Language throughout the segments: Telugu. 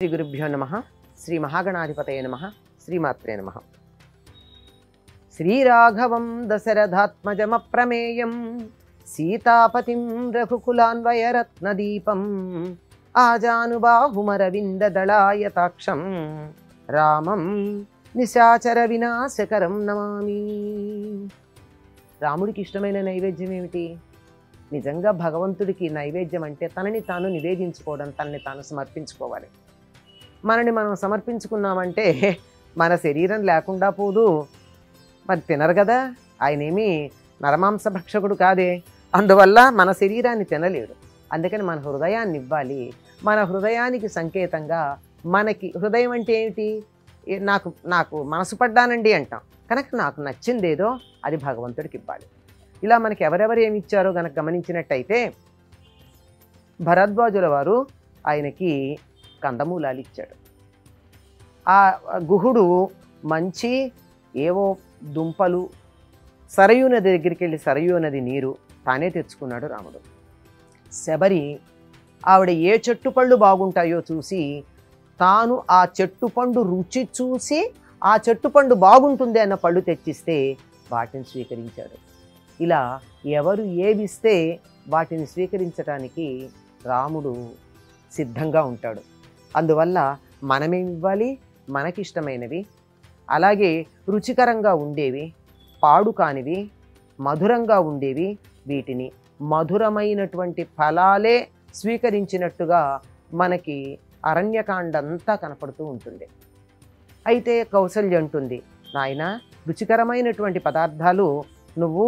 శ్రీ గురుభ్యో నమః. శ్రీ మహాగణాధిపతయే నమః. శ్రీమాత్రే నమః. శ్రీరాఘవం దశరథాత్మజమప్రమేయం సీతాపతిం రఘుకులాన్వయరత్నదీపం ఆజానుబాహుమరవిందదళాయతాక్షం రామం నిశాచర వినాశకరం నమామి. రాముడికి ఇష్టమైన నైవేద్యం ఏమిటి? నిజంగా భగవంతుడికి నైవేద్యం అంటే తనని తాను నివేదించుకోవడం, తనని తాను సమర్పించుకోవాలి. మనని మనం సమర్పించుకున్నామంటే మన శరీరం లేకుండా పోదు. మరి తినరు కదా, ఆయనేమి నరమాంస భక్షకుడు కాదే. అందువల్ల మన శరీరాన్ని తినలేడు. అందుకని మన హృదయాన్ని ఇవ్వాలి. మన హృదయానికి సంకేతంగా మనకి హృదయం అంటే ఏమిటి? నాకు నాకు మనసు పడ్డానండి అంటాం. కనుక నాకు నచ్చిందేదో అది భగవంతుడికి ఇవ్వాలి. ఇలా మనకి ఎవరెవరు ఏమి ఇచ్చారో కనుక గమనించినట్టయితే భరద్వాజుల వారు ఆయనకి కందమూలాలు ఇచ్చాడు. ఆ గుహుడు మంచి ఏవో దుంపలు, సరయూ నది దగ్గరికి వెళ్ళి సరయూ నది నీరు తానే తెచ్చుకున్నాడు రాముడు. శబరి ఆవిడ ఏ చెట్టు పళ్ళు బాగుంటాయో చూసి తాను ఆ చెట్టు పండు రుచి చూసి ఆ చెట్టు పండు బాగుంటుంది అన్న పళ్ళు తెచ్చిస్తే వాటిని స్వీకరించాడు. ఇలా ఎవరు ఏవిస్తే వాటిని స్వీకరించడానికి రాముడు సిద్ధంగా ఉంటాడు. అందువల్ల మనమేమి ఇవ్వాలి? మనకిష్టమైనవి, అలాగే రుచికరంగా ఉండేవి, పాడు కానివి, మధురంగా ఉండేవి, వీటిని మధురమైనటువంటి ఫలాలే స్వీకరించినట్టుగా మనకి అరణ్యకాండంతా కనపడుతూ ఉంటుంది. అయితే కౌసల్య అంటుంది, నాయన రుచికరమైనటువంటి పదార్థాలు నువ్వు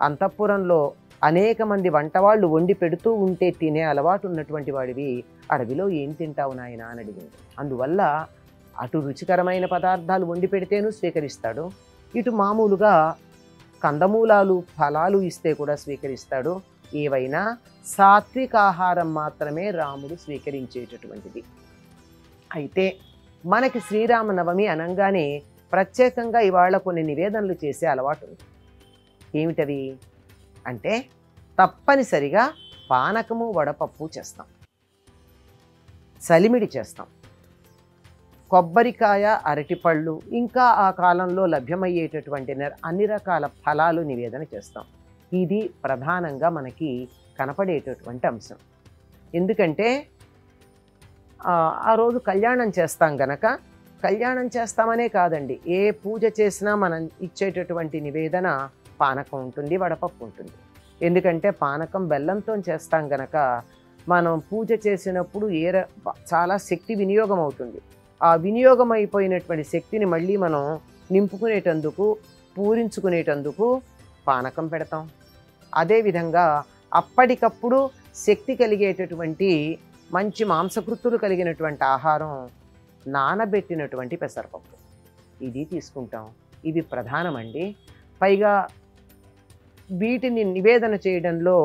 అంతఃపురంలో అనేక మంది వంటవాళ్ళు వండి పెడుతూ ఉంటే తినే అలవాటు ఉన్నటువంటి వాడివి, అడవిలో ఏం తింటావు నాయన అని అడిగింది. అందువల్ల అటు రుచికరమైన పదార్థాలు వండి పెడితేనూ స్వీకరిస్తాడు, ఇటు మామూలుగా కందమూలాలు ఫలాలు ఇస్తే కూడా స్వీకరిస్తాడు. ఏవైనా సాత్విక ఆహారం మాత్రమే రాముడు స్వీకరించేటటువంటిది. అయితే మనకి శ్రీరామనవమి అనగానే ప్రత్యేకంగా ఇవాళ కొన్ని నివేదనలు చేసే అలవాటు ఉంది. ఏమిటవి అంటే తప్పనిసరిగా పానకము, వడపప్పు చేస్తాం, సలిమిడి చేస్తాం, కొబ్బరికాయ, అరటిపళ్ళు, ఇంకా ఆ కాలంలో లభ్యమయ్యేటటువంటి అన్ని రకాల ఫలాలు నివేదన చేస్తాం. ఇది ప్రధానంగా మనకి కనపడేటటువంటి అంశం. ఎందుకంటే ఆ రోజు కళ్యాణం చేస్తాం గనక, కళ్యాణం చేస్తామనే కాదండి, ఏ పూజ చేసినా మనం ఇచ్చేటటువంటి నివేదన పానకం ఉంటుంది, వడపప్పు ఉంటుంది. ఎందుకంటే పానకం బెల్లంతో చేస్తాం గనక మనం పూజ చేసినప్పుడు చాలా శక్తి వినియోగం అవుతుంది. ఆ వినియోగం అయిపోయినటువంటి శక్తిని మళ్ళీ మనం నింపుకునేటందుకు, పూరించుకునేటందుకు పానకం పెడతాం. అదేవిధంగా అప్పటికప్పుడు శక్తి కలిగేటటువంటి మంచి మాంసకృత్తులు కలిగినటువంటి ఆహారం నానబెట్టినటువంటి పెసరపప్పు, ఇది తీసుకుంటాం. ఇవి ప్రధానమండి. పైగా వీటిని నివేదన చేయడంలో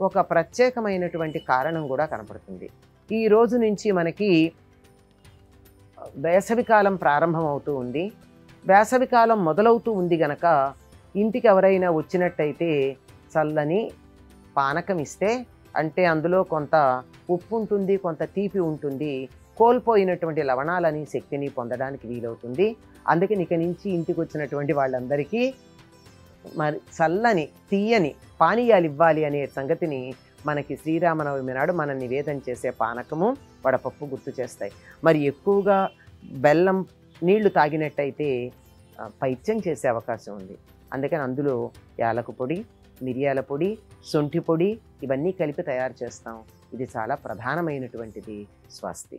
ఒక ప్రత్యేకమైనటువంటి కారణం కూడా కనపడుతుంది. ఈ రోజు నుంచి మనకి వేసవికాలం ప్రారంభమవుతూ ఉంది. వేసవికాలం మొదలవుతూ ఉంది గనక ఇంటికి ఎవరైనా వచ్చినట్టయితే చల్లని పానకం ఇస్తే, అంటే అందులో కొంత ఉప్పు ఉంటుంది, కొంత తీపి ఉంటుంది, కోల్పోయినటువంటి లవణాలని శక్తిని పొందడానికి వీలవుతుంది. అందుకని ఇక నుంచి ఇంటికి వచ్చినటువంటి వాళ్ళందరికీ మరి చల్లని తీయని పానీయాలు ఇవ్వాలి అనే సంగతిని మనకి శ్రీరామనవమి నాడు మనం నివేదన చేసే పానకము, వడపప్పు గుర్తు చేస్తాయి. మరి ఎక్కువగా బెల్లం నీళ్లు తాగినట్టయితే పైత్యం చేసే అవకాశం ఉంది. అందుకని అందులో యాలకు పొడి, మిరియాల పొడి, శొంఠి పొడి ఇవన్నీ కలిపి తయారు చేస్తాం. ఇది చాలా ప్రధానమైనటువంటిది. స్వస్తి.